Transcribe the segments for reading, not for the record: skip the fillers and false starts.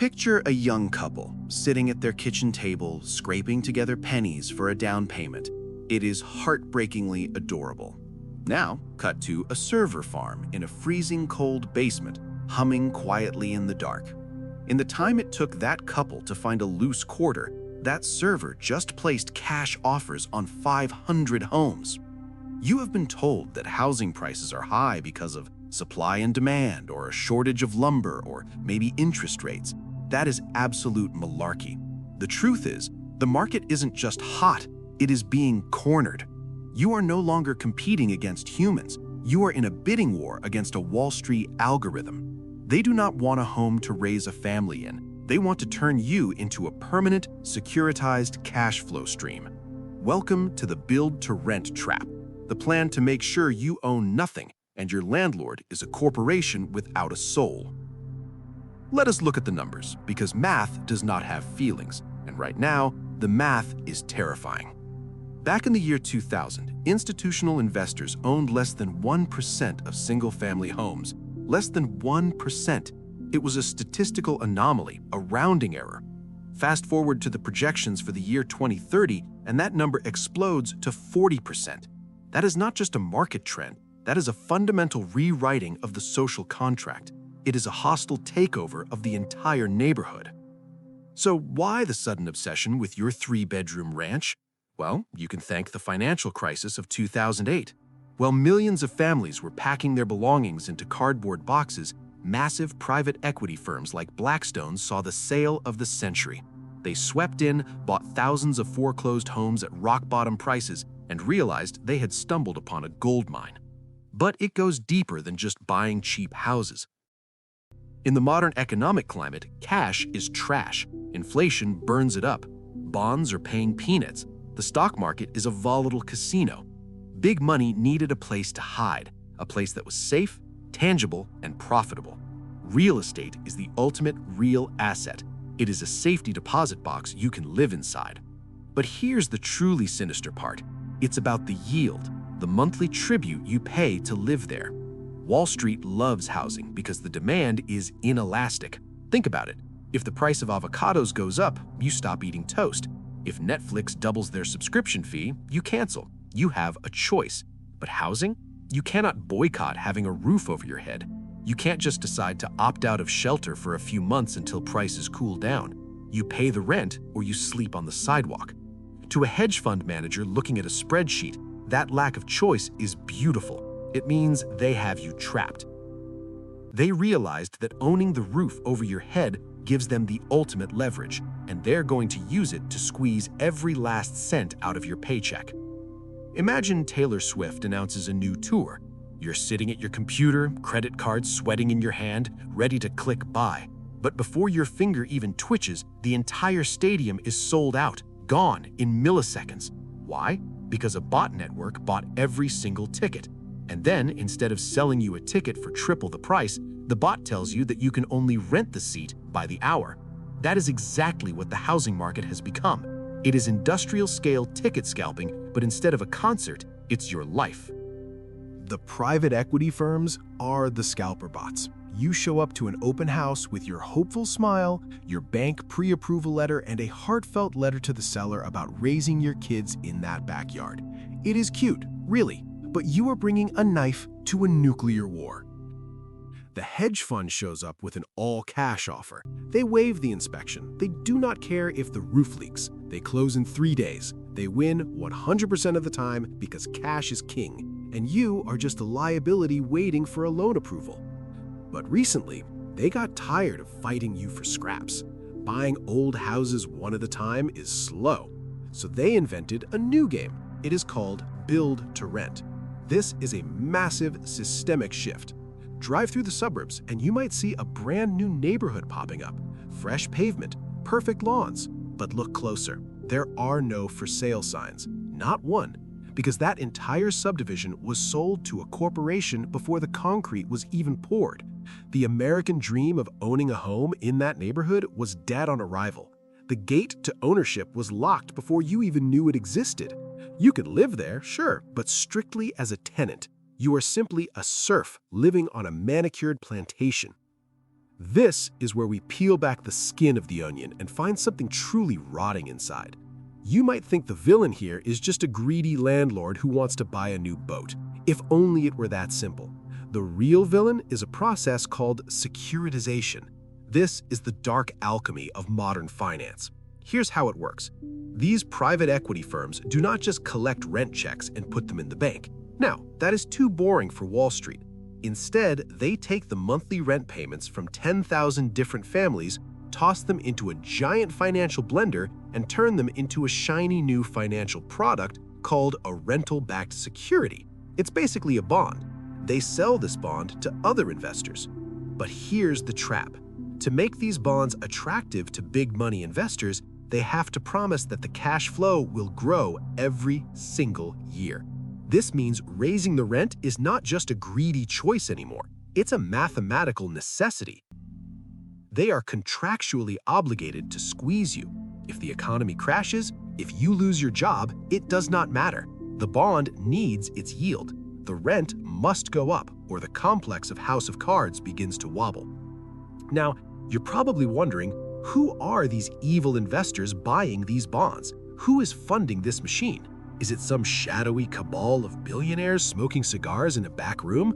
Picture a young couple sitting at their kitchen table, scraping together pennies for a down payment. It is heartbreakingly adorable. Now, cut to a server farm in a freezing cold basement, humming quietly in the dark. In the time it took that couple to find a loose quarter, that server just placed cash offers on 500 homes. You have been told that housing prices are high because of supply and demand, or a shortage of lumber, or maybe interest rates. That is absolute malarkey. The truth is, the market isn't just hot, it is being cornered. You are no longer competing against humans. You are in a bidding war against a Wall Street algorithm. They do not want a home to raise a family in. They want to turn you into a permanent, securitized cash flow stream. Welcome to the build-to-rent trap, the plan to make sure you own nothing and your landlord is a corporation without a soul. Let us look at the numbers, because math does not have feelings, and right now, the math is terrifying. Back in the year 2000, institutional investors owned less than 1% of single-family homes. Less than 1%. It was a statistical anomaly, a rounding error. Fast forward to the projections for the year 2030, and that number explodes to 40%. That is not just a market trend, that is a fundamental rewriting of the social contract. It is a hostile takeover of the entire neighborhood. So why the sudden obsession with your 3-bedroom ranch? Well, you can thank the financial crisis of 2008. While millions of families were packing their belongings into cardboard boxes, massive private equity firms like Blackstone saw the sale of the century. They swept in, bought thousands of foreclosed homes at rock-bottom prices, and realized they had stumbled upon a gold mine. But it goes deeper than just buying cheap houses. In the modern economic climate, cash is trash. Inflation burns it up. Bonds are paying peanuts. The stock market is a volatile casino. Big money needed a place to hide, a place that was safe, tangible, and profitable. Real estate is the ultimate real asset. It is a safety deposit box you can live inside. But here's the truly sinister part. It's about the yield, the monthly tribute you pay to live there. Wall Street loves housing because the demand is inelastic. Think about it. If the price of avocados goes up, you stop eating toast. If Netflix doubles their subscription fee, you cancel. You have a choice. But housing? You cannot boycott having a roof over your head. You can't just decide to opt out of shelter for a few months until prices cool down. You pay the rent or you sleep on the sidewalk. To a hedge fund manager looking at a spreadsheet, that lack of choice is beautiful. It means they have you trapped. They realized that owning the roof over your head gives them the ultimate leverage, and they're going to use it to squeeze every last cent out of your paycheck. Imagine Taylor Swift announces a new tour. You're sitting at your computer, credit card sweating in your hand, ready to click buy. But before your finger even twitches, the entire stadium is sold out, gone in milliseconds. Why? Because a bot network bought every single ticket. And then, instead of selling you a ticket for triple the price, the bot tells you that you can only rent the seat by the hour. That is exactly what the housing market has become. It is industrial-scale ticket scalping, but instead of a concert, it's your life. The private equity firms are the scalper bots. You show up to an open house with your hopeful smile, your bank pre-approval letter, and a heartfelt letter to the seller about raising your kids in that backyard. It is cute, really, but you are bringing a knife to a nuclear war. The hedge fund shows up with an all-cash offer. They waive the inspection. They do not care if the roof leaks. They close in 3 days. They win 100% of the time because cash is king, and you are just a liability waiting for a loan approval. But recently, they got tired of fighting you for scraps. Buying old houses one at a time is slow. So they invented a new game. It is called Build to Rent. This is a massive systemic shift. Drive through the suburbs and you might see a brand new neighborhood popping up. Fresh pavement, perfect lawns. But look closer. There are no for sale signs. Not one. Because that entire subdivision was sold to a corporation before the concrete was even poured. The American dream of owning a home in that neighborhood was dead on arrival. The gate to ownership was locked before you even knew it existed. You could live there, sure, but strictly as a tenant. You are simply a serf living on a manicured plantation. This is where we peel back the skin of the onion and find something truly rotting inside. You might think the villain here is just a greedy landlord who wants to buy a new boat. If only it were that simple. The real villain is a process called securitization. This is the dark alchemy of modern finance. Here's how it works. These private equity firms do not just collect rent checks and put them in the bank. Now, that is too boring for Wall Street. Instead, they take the monthly rent payments from 10,000 different families, toss them into a giant financial blender, and turn them into a shiny new financial product called a rental-backed security. It's basically a bond. They sell this bond to other investors. But here's the trap. To make these bonds attractive to big money investors, they have to promise that the cash flow will grow every single year. This means raising the rent is not just a greedy choice anymore. It's a mathematical necessity. They are contractually obligated to squeeze you. If the economy crashes, if you lose your job, it does not matter. The bond needs its yield. The rent must go up, or the complex of House of Cards begins to wobble. Now, you're probably wondering, who are these evil investors buying these bonds? Who is funding this machine? Is it some shadowy cabal of billionaires smoking cigars in a back room?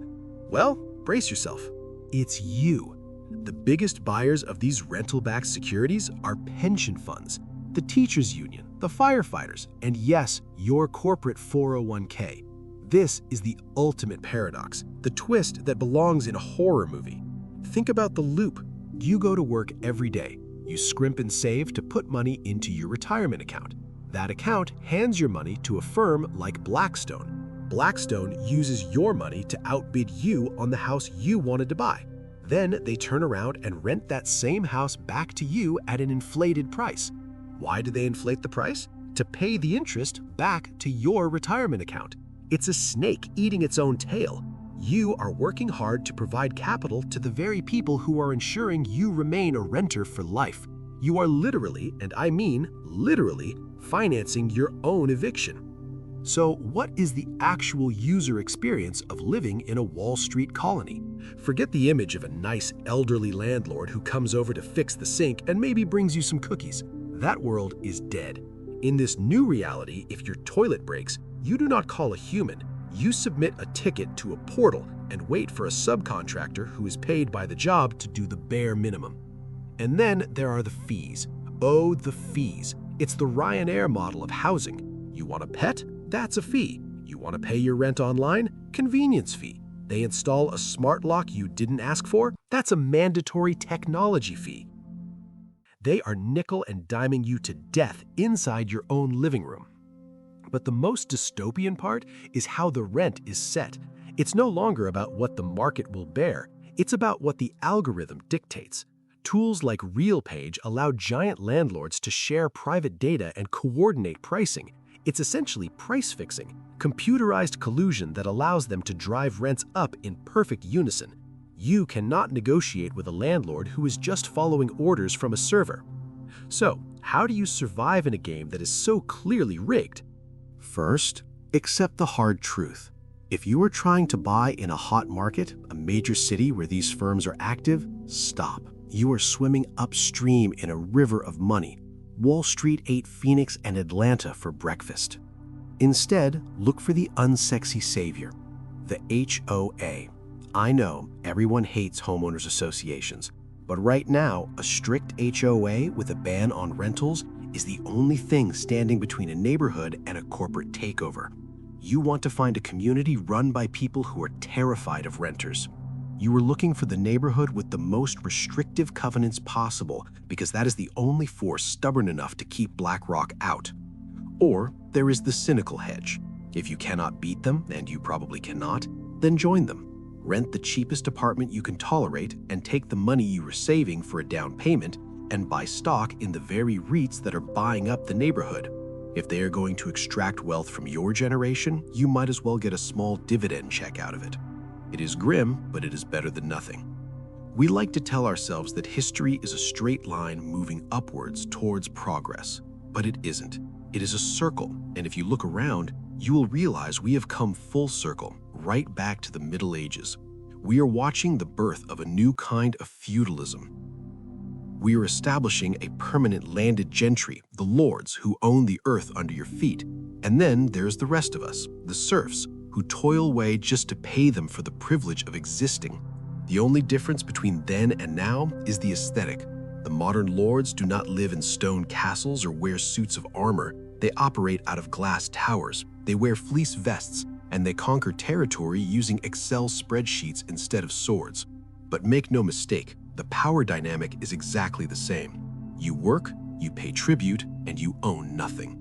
Well, brace yourself. It's you. The biggest buyers of these rental-backed securities are pension funds, the teachers' union, the firefighters, and yes, your corporate 401k. This is the ultimate paradox, the twist that belongs in a horror movie. Think about the loop. You go to work every day. You scrimp and save to put money into your retirement account. That account hands your money to a firm like Blackstone. Blackstone uses your money to outbid you on the house you wanted to buy. Then they turn around and rent that same house back to you at an inflated price. Why do they inflate the price? To pay the interest back to your retirement account. It's a snake eating its own tail. You are working hard to provide capital to the very people who are ensuring you remain a renter for life. You are literally, and I mean literally, financing your own eviction. So what is the actual user experience of living in a Wall Street colony? Forget the image of a nice elderly landlord who comes over to fix the sink and maybe brings you some cookies. That world is dead. In this new reality, if your toilet breaks, you do not call a human. You submit a ticket to a portal and wait for a subcontractor who is paid by the job to do the bare minimum. And then there are the fees. Oh, the fees. It's the Ryanair model of housing. You want a pet? That's a fee. You want to pay your rent online? Convenience fee. They install a smart lock you didn't ask for? That's a mandatory technology fee. They are nickel and diming you to death inside your own living room. But the most dystopian part is how the rent is set. It's no longer about what the market will bear. It's about what the algorithm dictates. Tools like RealPage allow giant landlords to share private data and coordinate pricing. It's essentially price fixing, computerized collusion that allows them to drive rents up in perfect unison. You cannot negotiate with a landlord who is just following orders from a server. So, how do you survive in a game that is so clearly rigged? First, accept the hard truth. If you are trying to buy in a hot market, a major city where these firms are active, stop. You are swimming upstream in a river of money. Wall Street ate Phoenix and Atlanta for breakfast. Instead, look for the unsexy savior, the HOA. I know everyone hates homeowners associations, but right now, a strict HOA with a ban on rentals is the only thing standing between a neighborhood and a corporate takeover. You want to find a community run by people who are terrified of renters. You are looking for the neighborhood with the most restrictive covenants possible because that is the only force stubborn enough to keep BlackRock out. Or there is the cynical hedge. If you cannot beat them, and you probably cannot, then join them. Rent the cheapest apartment you can tolerate and take the money you were saving for a down payment and buy stock in the very REITs that are buying up the neighborhood. If they are going to extract wealth from your generation, you might as well get a small dividend check out of it. It is grim, but it is better than nothing. We like to tell ourselves that history is a straight line moving upwards towards progress, but it isn't. It is a circle, and if you look around, you will realize we have come full circle, right back to the Middle Ages. We are watching the birth of a new kind of feudalism. We are establishing a permanent landed gentry, the lords who own the earth under your feet. And then there's the rest of us, the serfs, who toil away just to pay them for the privilege of existing. The only difference between then and now is the aesthetic. The modern lords do not live in stone castles or wear suits of armor. They operate out of glass towers. They wear fleece vests, and they conquer territory using Excel spreadsheets instead of swords. But make no mistake, the power dynamic is exactly the same. You work, you pay tribute, and you own nothing.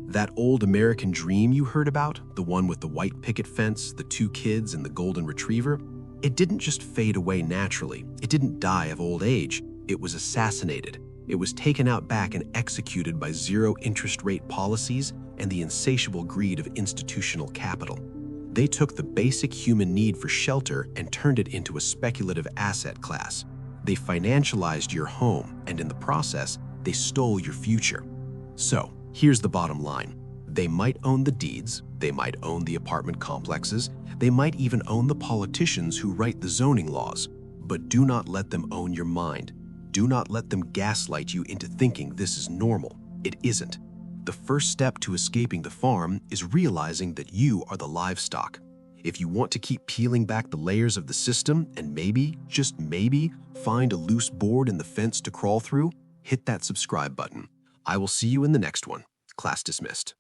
That old American dream you heard about, the one with the white picket fence, the 2 kids, and the golden retriever, it didn't just fade away naturally. It didn't die of old age. It was assassinated. It was taken out back and executed by zero interest rate policies and the insatiable greed of institutional capital. They took the basic human need for shelter and turned it into a speculative asset class. They financialized your home, and in the process, they stole your future. So, here's the bottom line. They might own the deeds, they might own the apartment complexes, they might even own the politicians who write the zoning laws, but do not let them own your mind. Do not let them gaslight you into thinking this is normal. It isn't. The first step to escaping the farm is realizing that you are the livestock. If you want to keep peeling back the layers of the system and maybe, just maybe, find a loose board in the fence to crawl through, hit that subscribe button. I will see you in the next one. Class dismissed.